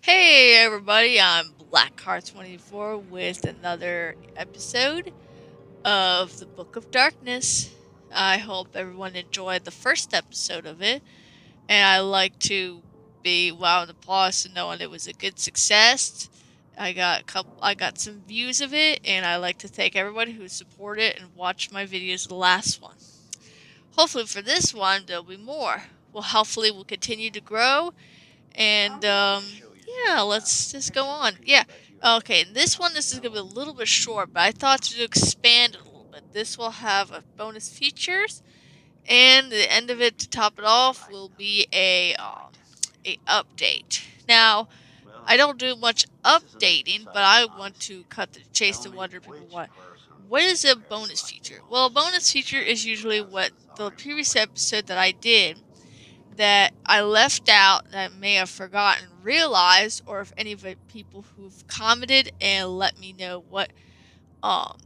Hey everybody, I'm Blackheart24 with another episode of the Book of Darkness. I hope everyone enjoyed the first episode of it, and I like to be wow in applause and knowing it was a good success. I got some views of it, and I like to thank everybody who supported and watched my videos the last one. Hopefully for this one there'll be more. Well, hopefully we'll continue to grow and yeah, let's just go on. Yeah. Okay, this is gonna be a little bit short, but I thought to expand it a little bit. This will have a bonus features, and the end of it to top it off will be a update. Now, I don't do much updating, but I want to cut the chase to wonder people what is a bonus feature? Well, a bonus feature is usually what the previous episode that I did that I left out that I may have forgotten realized, or if any of the people who've commented and let me know um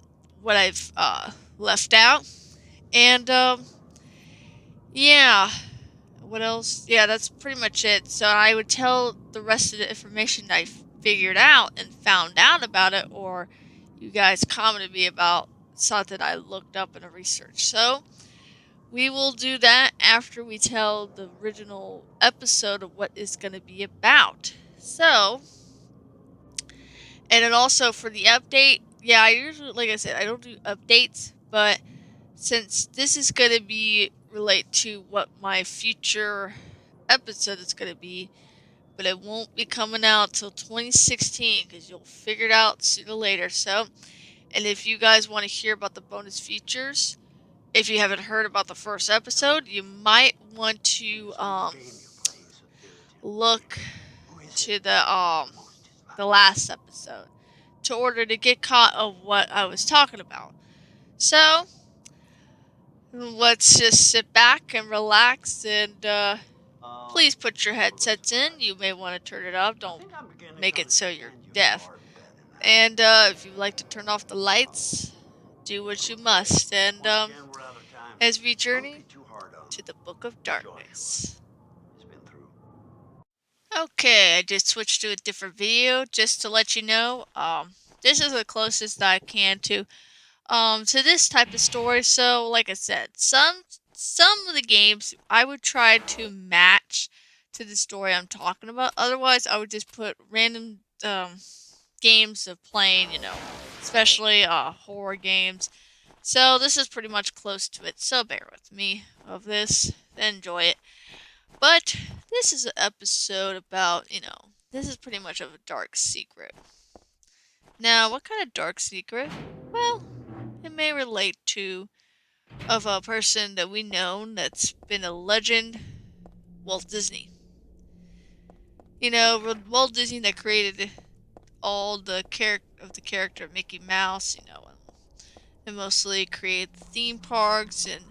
what I've left out. And yeah, what else? Yeah, that's pretty much it. So I would tell the rest of the information I figured out and found out about it, or you guys commented me about something I looked up in a research. So we will do that after we tell the original episode of what it's going to be about. So, and then also for the update, yeah, I usually, like I said, I don't do updates, but since this is going to be relate to what my future episode is going to be, but it won't be coming out till 2016 because you'll figure it out sooner or later. So, and if you guys want to hear about the bonus features, if you haven't heard about the first episode, you might want to look to the last episode to order to get caught of what I was talking about. So let's just sit back and relax and please put your headsets in. You may want to turn it off. Don't make it so you're deaf. And if you'd like to turn off the lights, do what you must. And as we journey to the Book of Darkness. Okay, I just switched to a different video just to let you know. This is the closest that I can to this type of story. So, like I said, some of the games I would try to match to the story I'm talking about. Otherwise, I would just put random games of playing, especially horror games. So this is pretty much close to it. So bear with me of this. Enjoy it. But this is an episode about, this is pretty much of a dark secret. Now, what kind of dark secret? Well, it may relate to of a person that we know that's been a legend, Walt Disney. Walt Disney that created all the character of Mickey Mouse, and mostly created theme parks and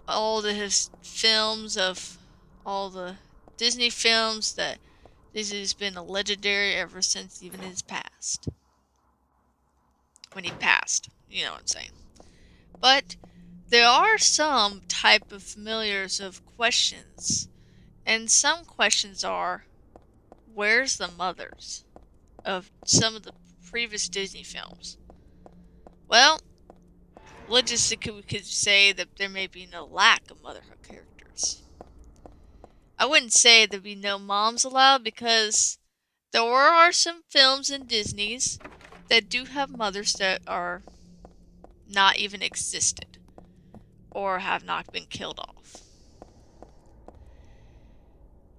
all his films of all the Disney films that Disney's been a legendary ever since even his past. When he passed, you know what I'm saying. But there are some type of familiars of questions. And some questions are, where's the mothers of some of the previous Disney films? Well, logistically we could say that there may be no lack of motherhood characters. I wouldn't say there'd be no moms allowed because there are some films in Disney's that do have mothers that are not even existed or have not been killed off.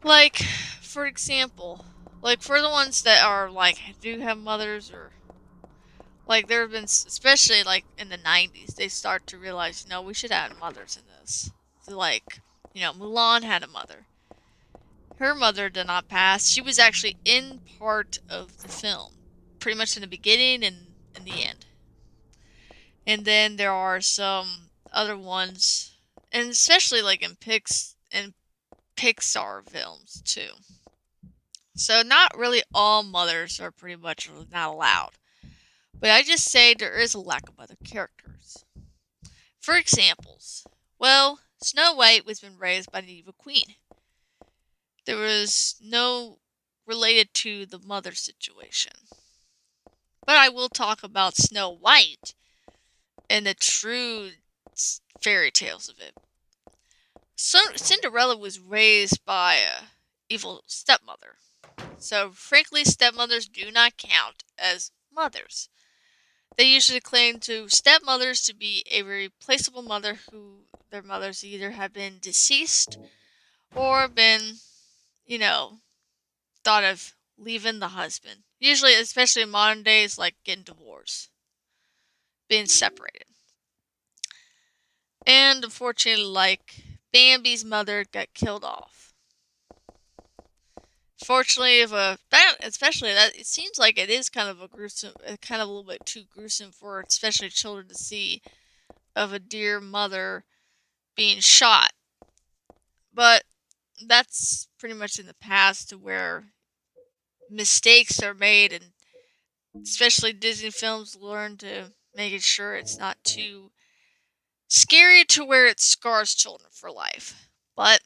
Like, for example, like for the ones that are like do have mothers, or like there have been, especially like in the 90s, they start to realize, we should add mothers in this. So like, Mulan had a mother. Her mother did not pass. She was actually in part of the film, pretty much in the beginning and in the end. And then there are some other ones, and especially like in Pixar films too. So not really all mothers are pretty much not allowed. But I just say there is a lack of other characters. For examples, well, Snow White was been raised by the evil queen. There was no related to the mother situation. But I will talk about Snow White and the true fairy tales of it. So Cinderella was raised by a evil stepmother. So frankly, stepmothers do not count as mothers. They usually claim to stepmothers to be a replaceable mother who their mothers either have been deceased or been, thought of leaving the husband. Usually, especially in modern days, like getting divorced, being separated. And unfortunately, like Bambi's mother got killed off. Fortunately, especially that, it seems like it is kind of a gruesome, kind of a little bit too gruesome for especially children to see, of a dear mother being shot. But that's pretty much in the past, to where mistakes are made, and especially Disney films learn to make sure it's not too scary to where it scars children for life. But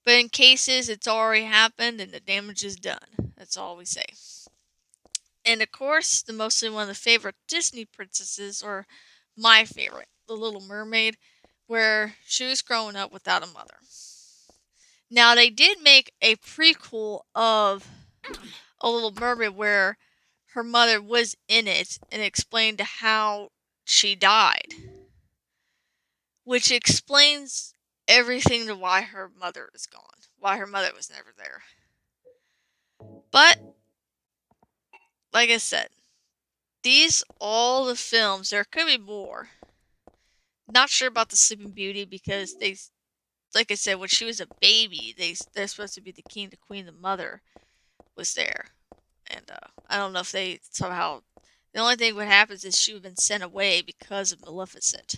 in cases it's already happened and the damage is done. That's all we say. And of course, mostly one of the favorite Disney princesses, or my favorite, The Little Mermaid, where she was growing up without a mother. Now, they did make a prequel of A Little Mermaid where her mother was in it and explained how she died, which explains everything to why her mother is gone, why her mother was never there. But, like I said, all the films, there could be more. Not sure about the Sleeping Beauty, because like I said, when she was a baby, they're supposed to be the king, the queen, the mother was there. And I don't know if they somehow, the only thing what happens is she would have been sent away because of Maleficent.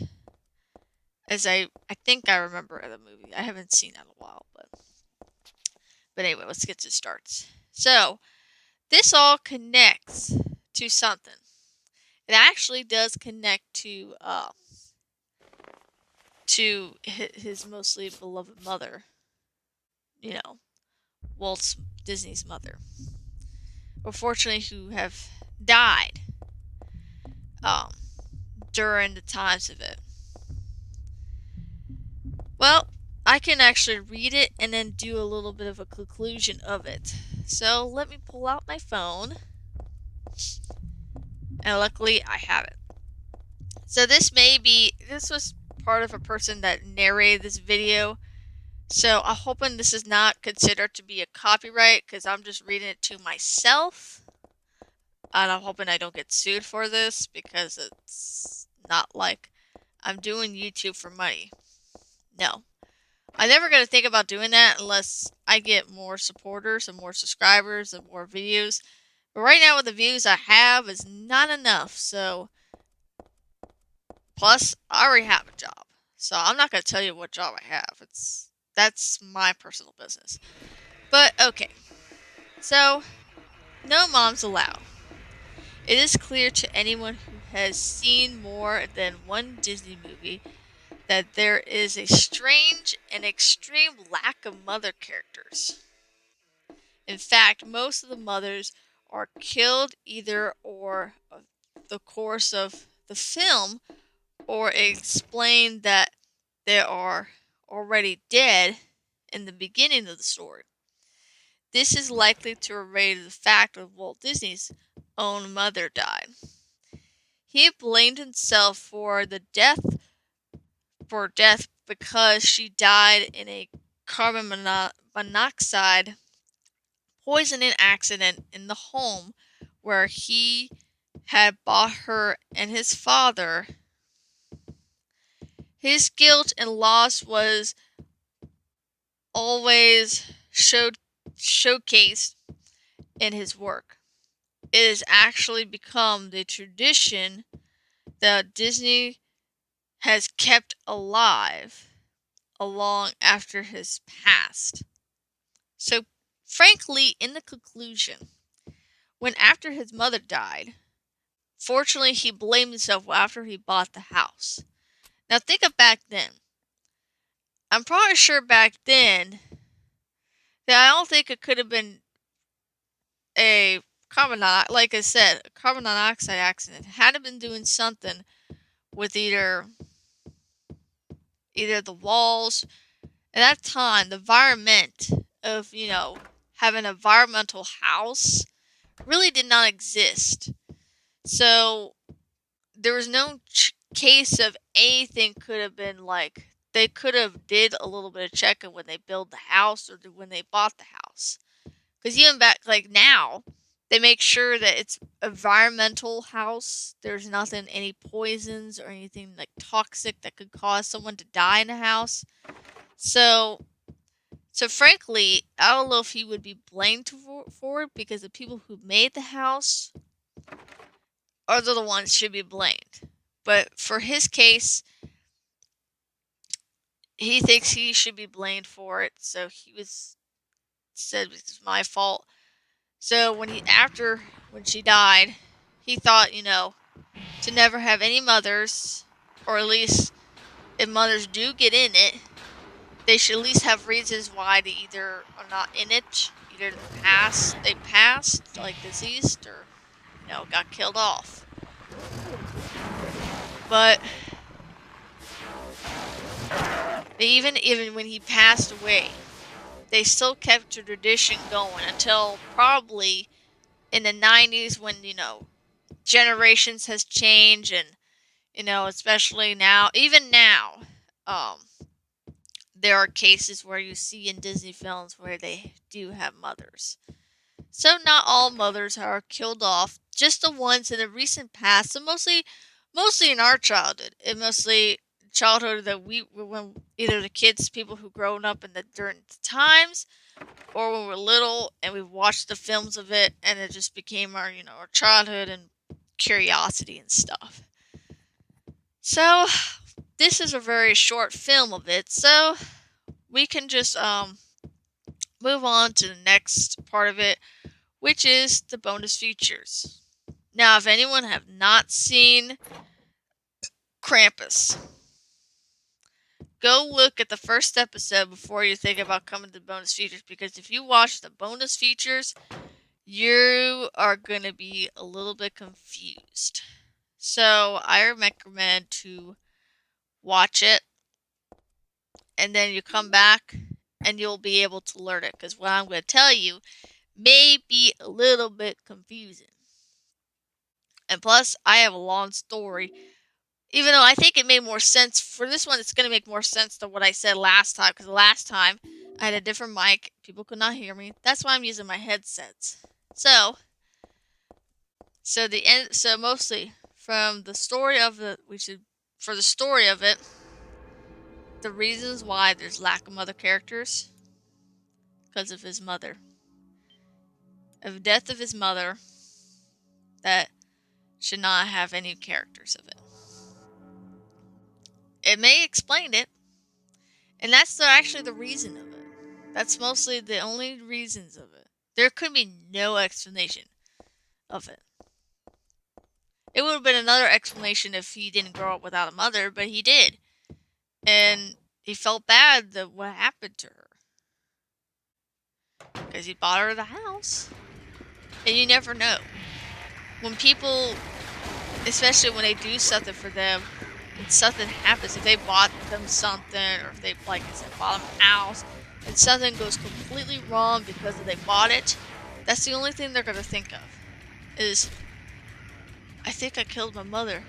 As I think I remember the movie. I haven't seen that in a while, but anyway, let's get to starts. So, this all connects to something. It actually does connect to his mostly beloved mother. Walt Disney's mother. Unfortunately, who have died during the times of it. Well, I can actually read it and then do a little bit of a conclusion of it. So let me pull out my phone. And luckily I have it. So this was part of a person that narrated this video. So I'm hoping this is not considered to be a copyright, because I'm just reading it to myself. And I'm hoping I don't get sued for this, because it's not like I'm doing YouTube for money. No. I'm never going to think about doing that unless I get more supporters and more subscribers and more videos. But right now, with the views I have, is not enough. So, plus, I already have a job. So I'm not going to tell you what job I have. That's my personal business. But, okay. So, no moms allowed. It is clear to anyone who has seen more than one Disney movie that there is a strange and extreme lack of mother characters. In fact, most of the mothers are killed either or the course of the film, or explain that they are already dead in the beginning of the story. This is likely to relate to the fact that Walt Disney's own mother died. He blamed himself for death because she died in a carbon monoxide poisoning accident in the home where he had bought her and his father. His guilt and loss was always showcased in his work. It has actually become the tradition that Disney has kept alive long after his past. So, frankly, in the conclusion, when after his mother died, fortunately he blamed himself after he bought the house. Now think of back then. I'm probably sure back then Yeah, I don't think it could have been a like I said, a carbon monoxide accident. It had to been doing something with either the walls. At that time, the environment of, having an environmental house really did not exist. So there was no case of anything could have been like they could have did a little bit of checking when they built the house or when they bought the house. Because even back like now, they make sure that it's environmental house. There's nothing, any poisons or anything like toxic that could cause someone to die in the house. So So frankly, I don't know if he would be blamed for it because the people who made the house are the ones should be blamed. But for his case, he thinks he should be blamed for it. So he was said it was my fault. So when she died, he thought, to never have any mothers, or at least if mothers do get in it, they should at least have reasons why they either are not in it, either they passed, like deceased, or got killed off. But even when he passed away, they still kept the tradition going until probably in the 90s when, generations has changed and, especially now, even now, um, there are cases where you see in Disney films where they do have mothers. So not all mothers are killed off, just the ones in the recent past, so mostly in our childhood. And mostly childhood that when either the kids, people who grown up in the during the times, or when we're little and we watched the films of it and it just became our childhood and curiosity and stuff. So this is a very short film of it, so we can just move on to the next part of it, which is the bonus features. Now, if anyone have not seen Krampus, go look at the first episode before you think about coming to the bonus features, because if you watch the bonus features, you are going to be a little bit confused. So I recommend to watch it, and then you come back and you'll be able to learn it, because what I'm going to tell you may be a little bit confusing. And plus, I have a long story. Even though I think it made more sense for this one, it's going to make more sense than what I said last time. Because last time I had a different mic, people could not hear me. That's why I'm using my headsets. So mostly from the story of for the story of it, the reasons why there's lack of mother characters, because of his mother, of the death of his mother, that should not have any characters of it. It may explain it, and that's actually the reason of it. That's mostly the only reasons of it. There could be no explanation of it. It would have been another explanation if he didn't grow up without a mother, but he did. And he felt bad that what happened to her. Because he bought her the house. And you never know. When people, especially when they do something for them, and something happens, if they bought them something, or if they, like I said, bought them a house, and something goes completely wrong because they bought it, that's the only thing they're going to think of. Is, I think I killed my mother.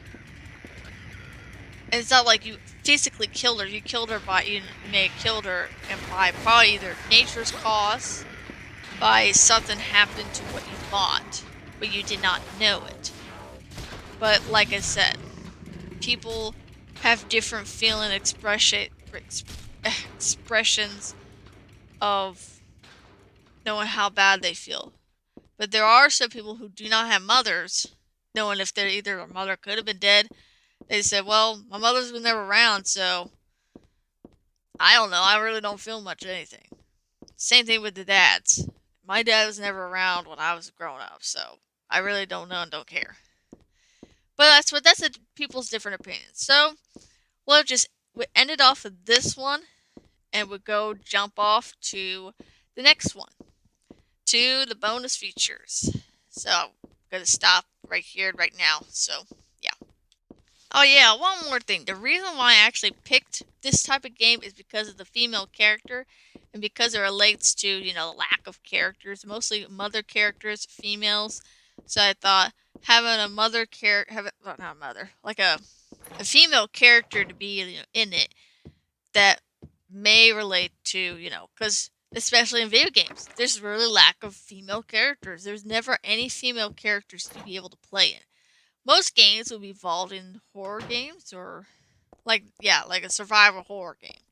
And it's not like you physically killed her. You may have killed her and by probably either nature's cause, by something happened to what you bought, but you did not know it. But like I said, people have different feeling expressions of knowing how bad they feel. But there are some people who do not have mothers, knowing if they're either their mother could have been dead. They said, well, my mother's been never around, so I don't know. I really don't feel much of anything. Same thing with the dads. My dad was never around when I was growing up, so I really don't know and don't care. But that's people's different opinions. So we end it off with this one, and we jump off to the next one, to the bonus features. So I'm gonna stop right here, right now. So yeah. Oh yeah, one more thing. The reason why I actually picked this type of game is because of the female character, and because it relates to, you know, lack of characters, mostly mother characters, females. So I thought having a mother character, well, not a mother, like a female character to be, you know, in it that may relate to, you know, because especially in video games, there's really lack of female characters. There's never any female characters to be able to play in. Most games will be involved in horror games or like, yeah, like a survival horror game.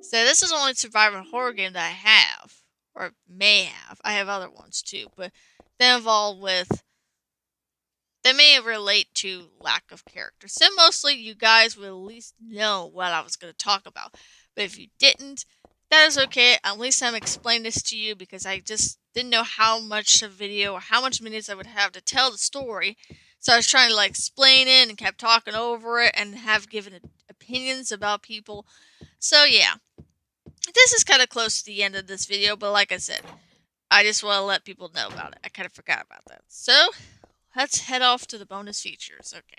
So this is the only survival horror game that I have or may have. I have other ones too, but they involve with they may relate to lack of character. So mostly you guys will at least know what I was going to talk about. But if you didn't, that is okay. At least I'm explaining this to you because I just didn't know how much a video or how much minutes I would have to tell the story. So I was trying to like explain it and kept talking over it and have given opinions about people. So yeah, this is kind of close to the end of this video, but like I said, I just want to let people know about it. I kind of forgot about that. So let's head off to the bonus features. Okay.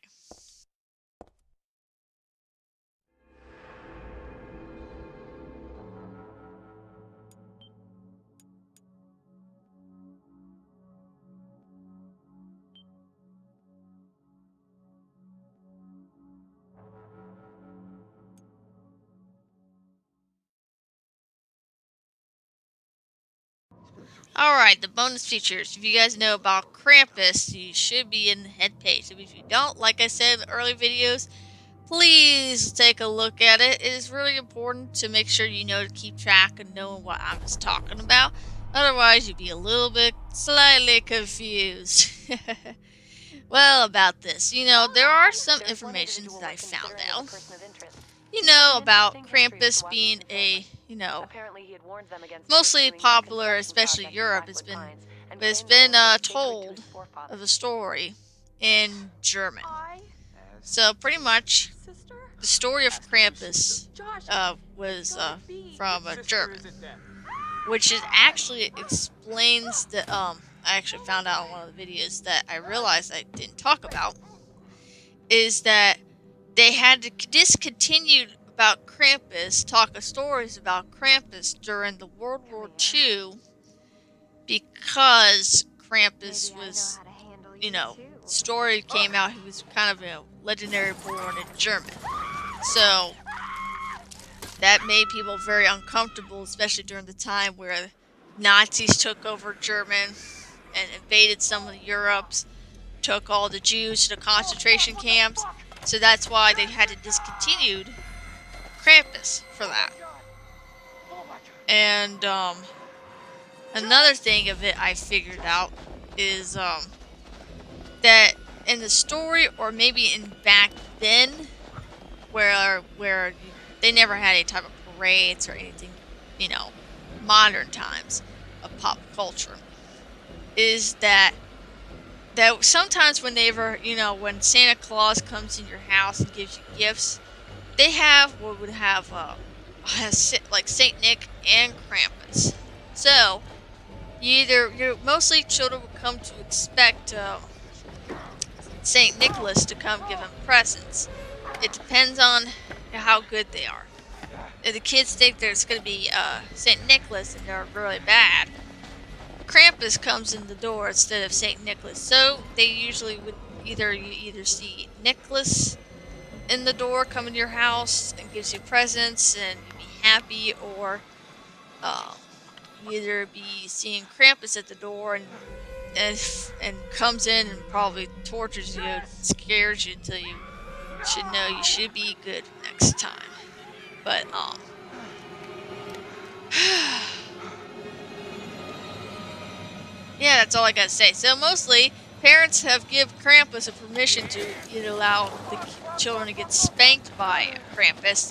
Alright, the bonus features. If you guys know about Krampus, you should be in the head page. If you don't, like I said in the early videos, please take a look at it. It is really important to make sure you know to keep track and know what I was talking about. Otherwise, you'd be a little bit slightly confused. Well, about this, you know, there are some information that I found out. You know, about Krampus being a, you know, mostly popular, especially Europe. It's been told of a story in German. So pretty much, the story of Krampus was from German, which is actually explains the I actually found out in one of the videos that I realized I didn't talk about is that they had to discontinue about Krampus, talk of stories about Krampus during the World War II because Krampus was, you know, story came out he was kind of a legendary born in German. So that made people very uncomfortable, especially during the time where Nazis took over German and invaded some of Europe's, took all the Jews to the concentration camps. So that's why they had to discontinue Krampus for that. And another thing of it I figured out is that in the story, or maybe in back then, where they never had any type of parades or anything, you know, modern times of pop culture, is that sometimes whenever, you know, when Santa Claus comes in your house and gives you gifts, they have what would have like Saint Nick and Krampus. So mostly children would come to expect Saint Nicholas to come give them presents. It depends on how good they are. If the kids think there's going to be Saint Nicholas and they're really bad, Krampus comes in the door instead of Saint Nicholas. So they usually would either see Nicholas in the door come into your house and gives you presents and you'd be happy, or either be seeing Krampus at the door and comes in and probably tortures you, scares you until you should know you should be good next time. But yeah, that's all I gotta say. So mostly, parents have give Krampus a permission to allow the children to get spanked by Krampus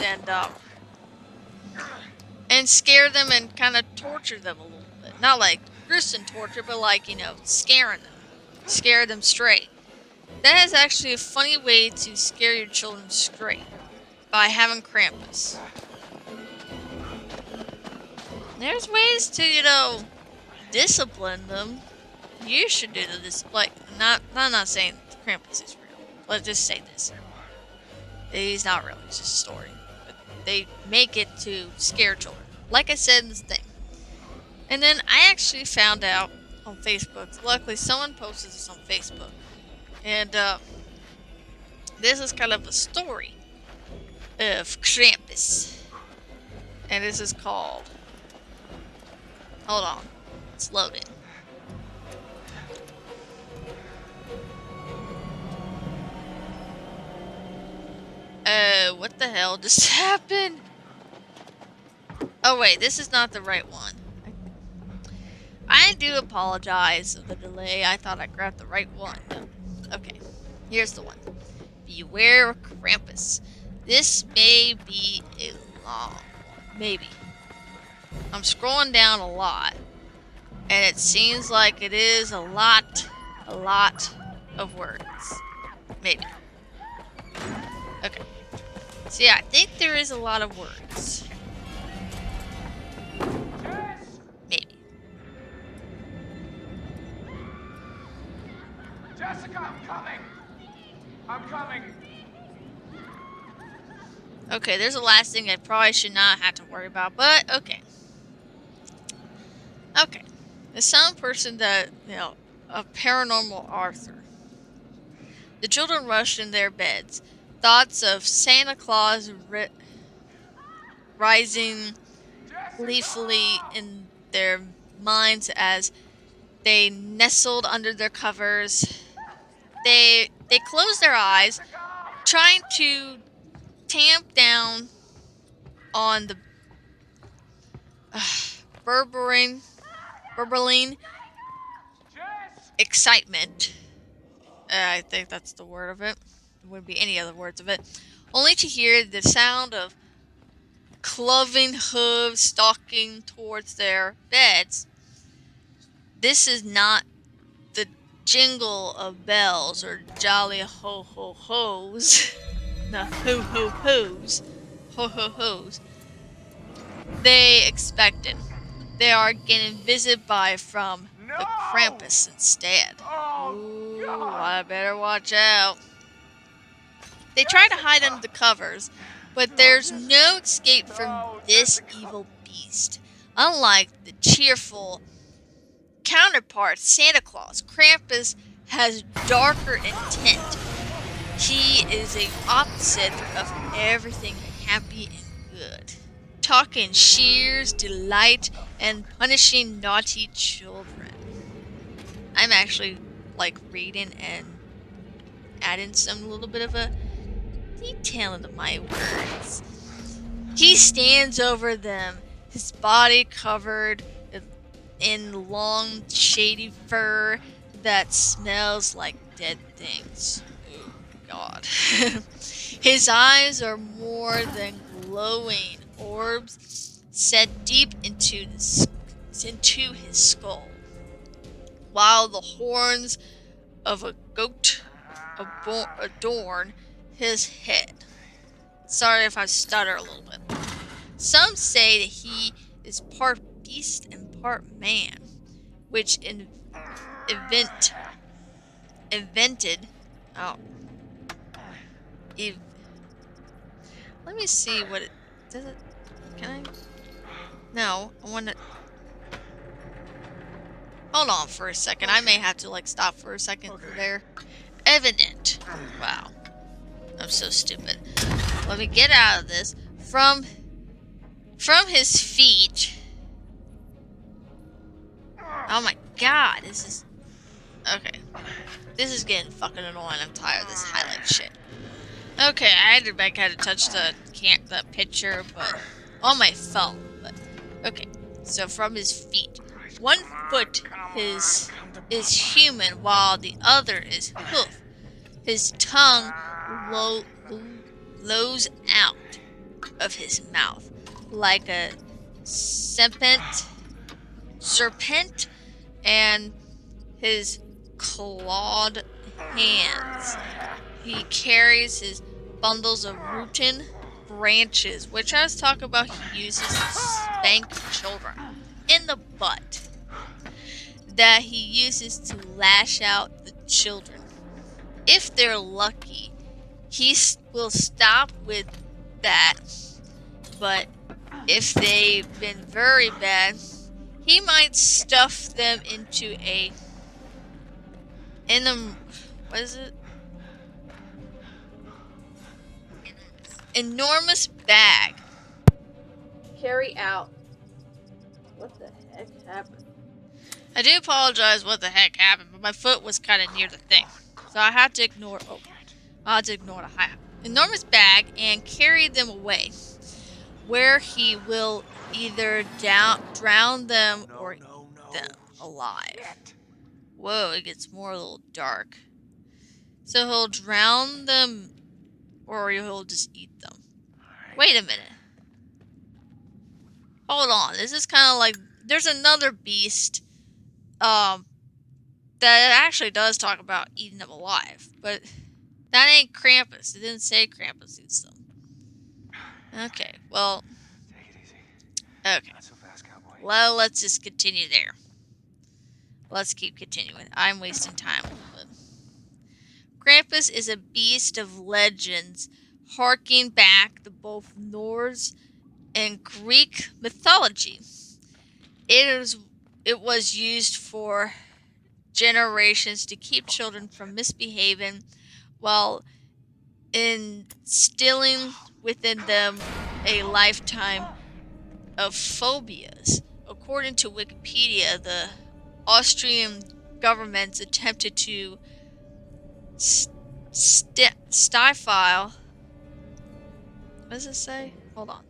and scare them and kind of torture them a little bit. Not like gruesome torture, but like, you know, scaring them. Scare them straight. That is actually a funny way to scare your children straight, by having Krampus. There's ways to, you know, discipline them. You should do this. Like, I'm not saying Krampus is real. Let's just say this. He's not real. He's just a story. But they make it to scare children. Like I said in this thing. And then I actually found out on Facebook. Luckily, someone posted this on Facebook. And this is kind of a story of Krampus. And this is called... Hold on. It's loading. What the hell just happened? Oh wait, this is not the right one. I do apologize for the delay. I thought I grabbed the right one. Okay, here's the one. Beware of Krampus. This may be a long one. Maybe. I'm scrolling down a lot. And it seems like it is a lot of words. Maybe. Okay. So yeah, I think there is a lot of words. Maybe. Jessica, I'm coming! I'm coming! Okay, there's a last thing I probably should not have to worry about, but okay. Okay. There's some person that, you know, a paranormal Arthur. The children rushed in their beds. Thoughts of Santa Claus rising gleefully in their minds as they nestled under their covers. They closed their eyes, trying to tamp down on the burbling excitement. I think that's the word of it. There wouldn't be any other words of it. Only to hear the sound of cloven hooves stalking towards their beds. This is not the jingle of bells or jolly ho ho ho's. No, ho ho ho's. Ho ho ho's. They expected. They are getting visited by from the Krampus instead. Ooh, I better watch out. They try to hide under the covers, but there's no escape from this evil beast. Unlike the cheerful counterpart, Santa Claus, Krampus has darker intent. He is the opposite of everything happy and good. Talking shears, delight, and punishing naughty children. I'm actually like reading and adding some little bit of a detail into my words. He stands over them, his body covered in long, shady fur that smells like dead things. Oh, God. His eyes are more than glowing orbs set deep into his skull, while the horns of a goat adorn his head. Sorry if I stutter a little bit. Some say that he is part beast and part man, which invented. Oh, let me see what it does. It can I? No, I want to. Hold on for a second. I may have to like stop for a second there. Evident. Wow. I'm so stupid. Let me get out of this. From his feet. Oh my God, this is... Okay. This is getting fucking annoying. I'm tired of this highlight shit. Okay, I had to touch the picture, but on my phone. But okay, so from his feet, one foot is human, while the other is hoof. His tongue lows out of his mouth like a serpent, and his clawed hands. He carries his bundles of rotten branches, which I was talking about he uses to spank children in the butt, that he uses to lash out the children. If they're lucky, he will stop with that, but if they've been very bad, he might stuff them into what is it? Enormous bag. Carry out. What the heck happened? I do apologize what the heck happened, but my foot was kind of near the thing. So I had to ignore, I had to ignore the enormous bag and carry them away, where he will either drown them or eat them alive. Whoa, it gets more a little dark. So he'll drown them or he'll just eat them. Wait a minute. Hold on. This is kind of like, there's another beast that actually does talk about eating them alive, but that ain't Krampus. It didn't say Krampus eats them. Okay, well, Take it easy. okay. Not so fast, cowboy. Well, let's just continue there. Let's keep continuing. I'm wasting time a little bit. Krampus is a beast of legends, harking back to both Norse and Greek mythology. It was used for generations to keep children from misbehaving while instilling within them a lifetime of phobias. According to Wikipedia, the Austrian government attempted to stifle. What does it say? Hold on.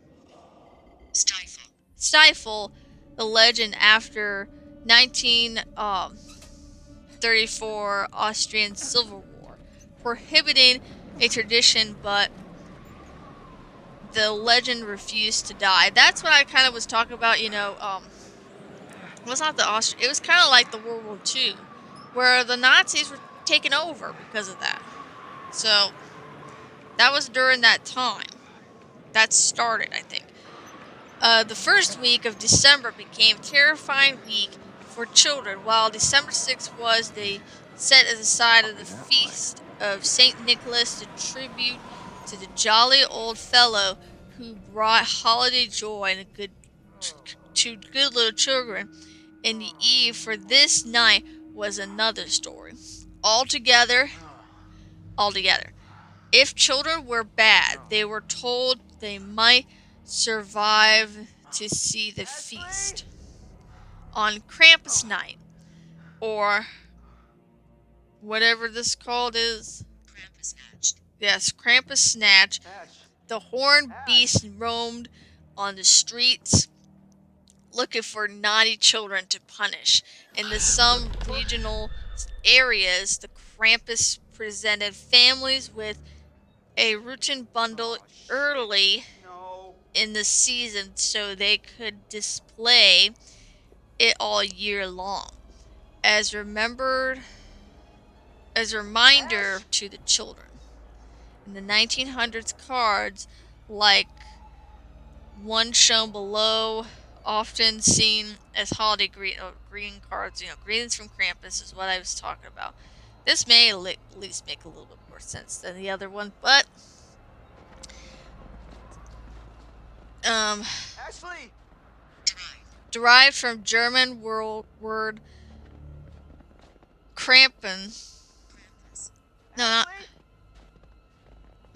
Stifle the legend after 1934 Austrian Civil War, prohibiting a tradition, but the legend refused to die. That's what I kind of was talking about, it was not the Austrian, it was kind of like the World War II, where the Nazis were taken over because of that. So, that was during that time. That started, I think. The first week of December became a terrifying week for children, while December 6th was set aside as the feast of St. Nicholas, to tribute to the jolly old fellow who brought holiday joy and to good little children. And the eve for this night was another story. Altogether, if children were bad, they were told they might survive to see the feast. On Krampus night, or whatever this called is. Krampus Snatch. Yes, Krampus Snatch. The horned beast roamed on the streets looking for naughty children to punish. In some regional areas, the Krampus presented families with a routine bundle early in the season so they could display it all year long, as a reminder to the children. In the 1900s, cards like one shown below, often seen as holiday greeting cards, greetings from Krampus is what I was talking about. This may at least make a little bit more sense than the other one, but Ashley! derived from German word Krampen. No,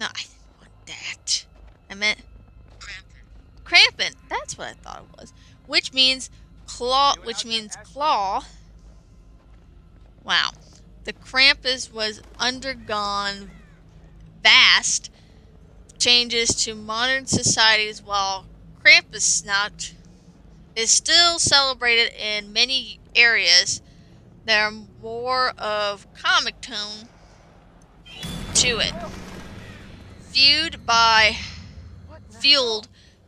I didn't want that. I meant Krampen. That's what I thought it was. Which means claw. Wow. The Krampus was undergone vast changes to modern societies, while Krampusnacht is still celebrated in many areas. There are more of comic tone to it. Fueled by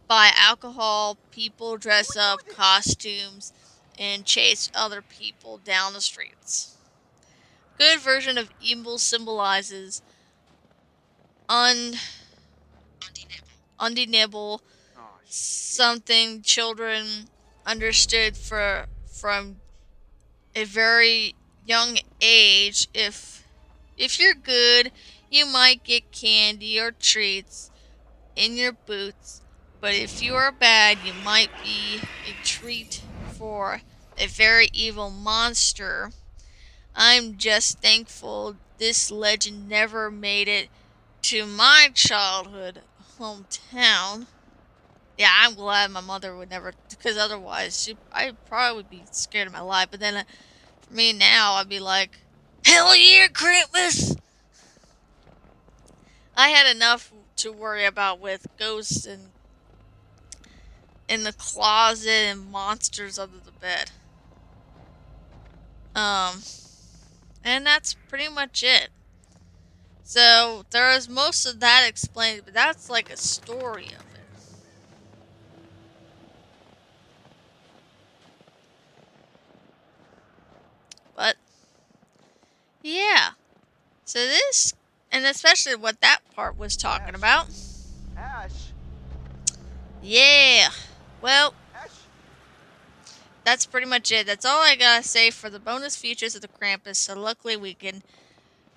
alcohol, people dress up costumes and chase other people down the streets. Good version of evil symbolizes undeniable, Oh, something children understood from a very young age. If you're good, you might get candy or treats in your boots, but if you are bad, you might be a treat for a very evil monster. I'm just thankful this legend never made it to my childhood hometown. Yeah, I'm glad my mother would never, because otherwise I'd probably be scared of my life. But then for me now, I'd be like, hell yeah, Krampus! I had enough to worry about with ghosts and in the closet and monsters under the bed. Um, and that's pretty much it. So there's most of that explained, but that's like a story of it. But yeah, so this, and especially what that part was talking about. Ash. Yeah, well, Ash. that's pretty much it. That's all I gotta say for the bonus features of the Krampus. So luckily we can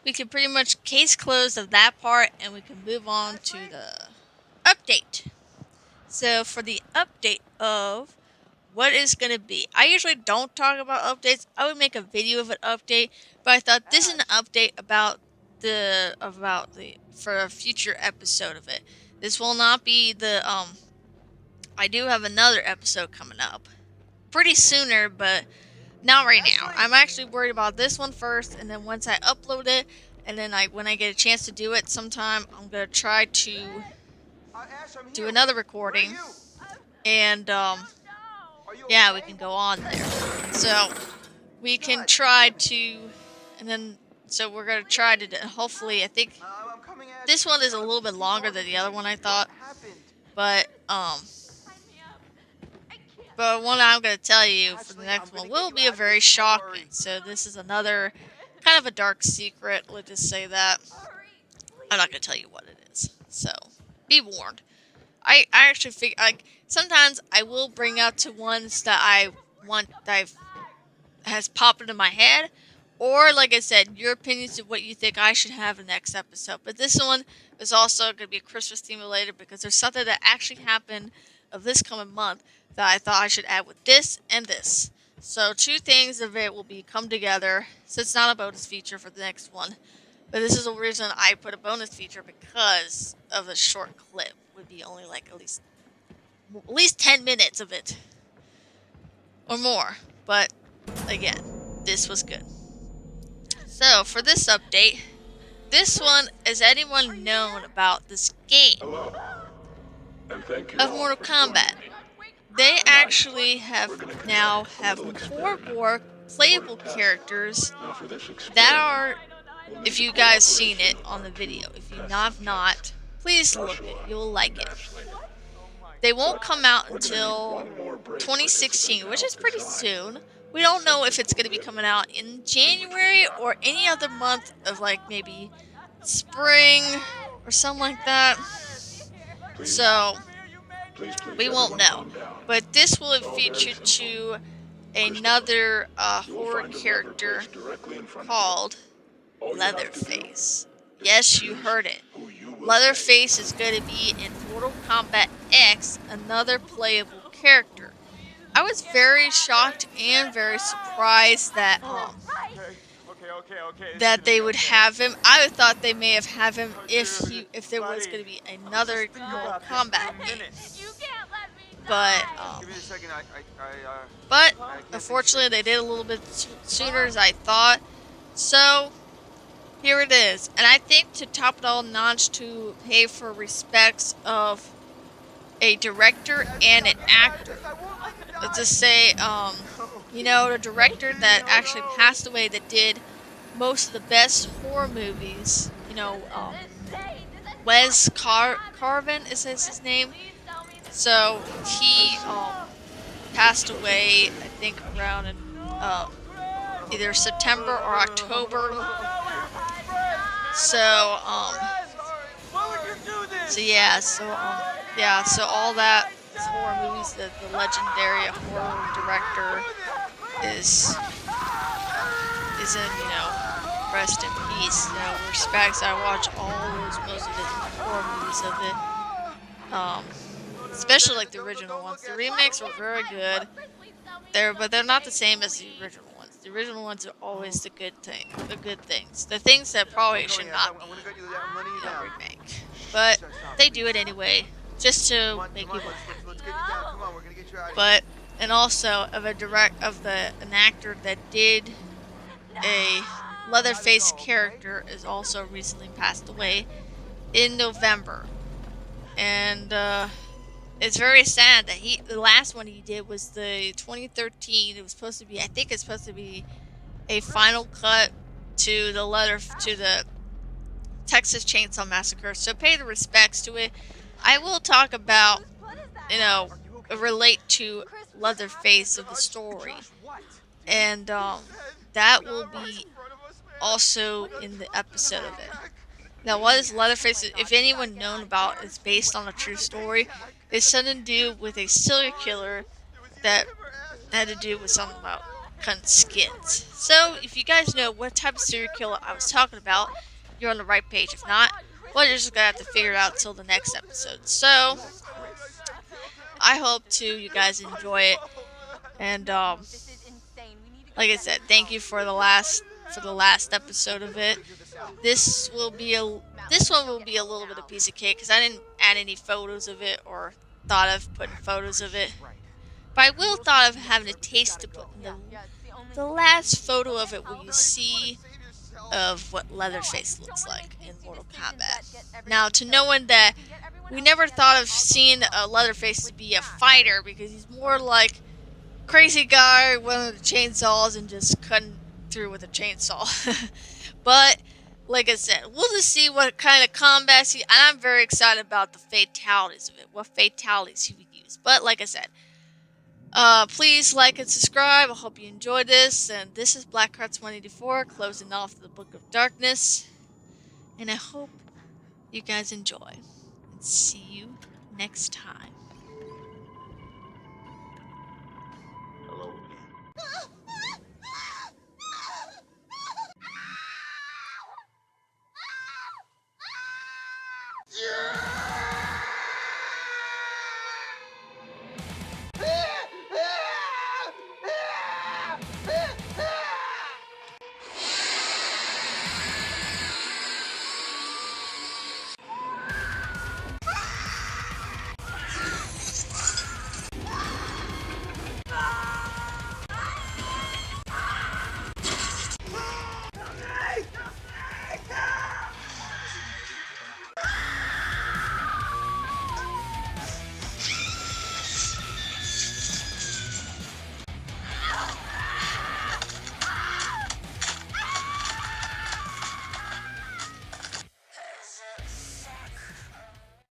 pretty much case close of that part, and we can move on to the update. So for the update of what is going to be, I usually don't talk about updates. I would make a video of an update, but I thought this is an update about the for a future episode of it. This will not be the I do have another episode coming up pretty sooner, but not right now. I'm actually worried about this one first, and then once I upload it, and then when I get a chance to do it sometime, I'm gonna try to Ash, I'm do here. another Where recording, are you? and Are you yeah, okay? we can go on there. So we can try to, and then so we're gonna try to hopefully. I think I'm coming, Ash. this one is a little bit longer than the other one I thought, What happened? but but one I'm gonna tell you for the next one will be a very shocking. So this is another kind of a dark secret. Let's just say that. I'm not gonna tell you what it is. So be warned. I actually figure like sometimes I will bring up to ones that I want that I've has popped into my head, or like I said, your opinions of what you think I should have in the next episode. But this one is also going to be a Christmas theme related because there's something that actually happened of this coming month that I thought I should add with this and this. So two things of it will be come together. So it's not a bonus feature for the next one, but this is the reason I put a bonus feature because of a short clip. Would be only like at least 10 minutes of it or more. But again, this was good. So for this update, this one, is anyone known about this game Hello. And thank you of all Mortal for joining Kombat? me. They actually have now have 4 more playable characters Now for this experiment, that are, we'll need if you to guys cooperate seen it on the video. If you have not, please look it. You'll like it. Ashley. They won't come out We're gonna need until one more brave 2016, participant which to is help pretty design. soon. We don't know if it's going to be coming out in January or any other month of like maybe spring or something like that. Please, So please, we won't everyone know. calm down. But this will It's all very feature simple. to another You will horror find a lever character placed directly in front of called you. All you have to do Leatherface. is Yes, you choose heard it. who you will Leatherface is going to be in Mortal Kombat X, another playable character. I was very shocked and very surprised that that they would have him. I thought they may have him if there was going to be another Mortal Kombat game. But Give me a second. but unfortunately they did a little bit sooner as I thought. So here it is, and I think to top it all notch, to pay for respects of a director and an actor. Let's just say, the director that actually passed away that did most of the best horror movies. Wes Carvin is his name. So he passed away, I think, around in either September or October. So Why would you do this? so yeah, so Yeah, so all that horror movies, the legendary horror director is is in, rest in peace. Respects. I watch all those most of his horror movies of it. Um, Especially like the original ones. The remakes were very good. But they're not the same as the original ones. The original ones are always the good things, the things that probably should not be, remake. But they do it anyway, just to make people happy. But and also of an actor that did a Leatherface character is also recently passed away in November, and it's very sad that the last one he did was the 2013. It was supposed to be, I think it's supposed to be a final cut to the Texas Chainsaw Massacre. So pay the respects to it. I will talk about, you know, relate to Leatherface of the story, and that will be also in the episode of it. Now, what is Leatherface? If anyone known about, is based on a true story. It's something to do with a serial killer that had to do with something about cutting skins. So, if you guys know what type of serial killer I was talking about, you're on the right page. If not, well, you're just gonna have to figure it out till the next episode. So, I hope you guys enjoy it, and like I said, thank you for the last episode of it. This will be a this one will be a little bit of piece of cake because I didn't add any photos of it or thought of putting photos of it. But I will thought of having a taste to put in the last photo of it where you see of what Leatherface looks like in Mortal Kombat. Now, to no one that we never thought of seeing a Leatherface to be a fighter because he's more like crazy guy with one of the chainsaws and just cutting through with a chainsaw. But like I said, we'll just see what kind of combats and I'm very excited about the fatalities of it, what fatalities he would use. But like I said, please like and subscribe. I hope you enjoyed this. And this is Blackhearts 184 closing off the Book of Darkness. And I hope you guys enjoy. And see you next time.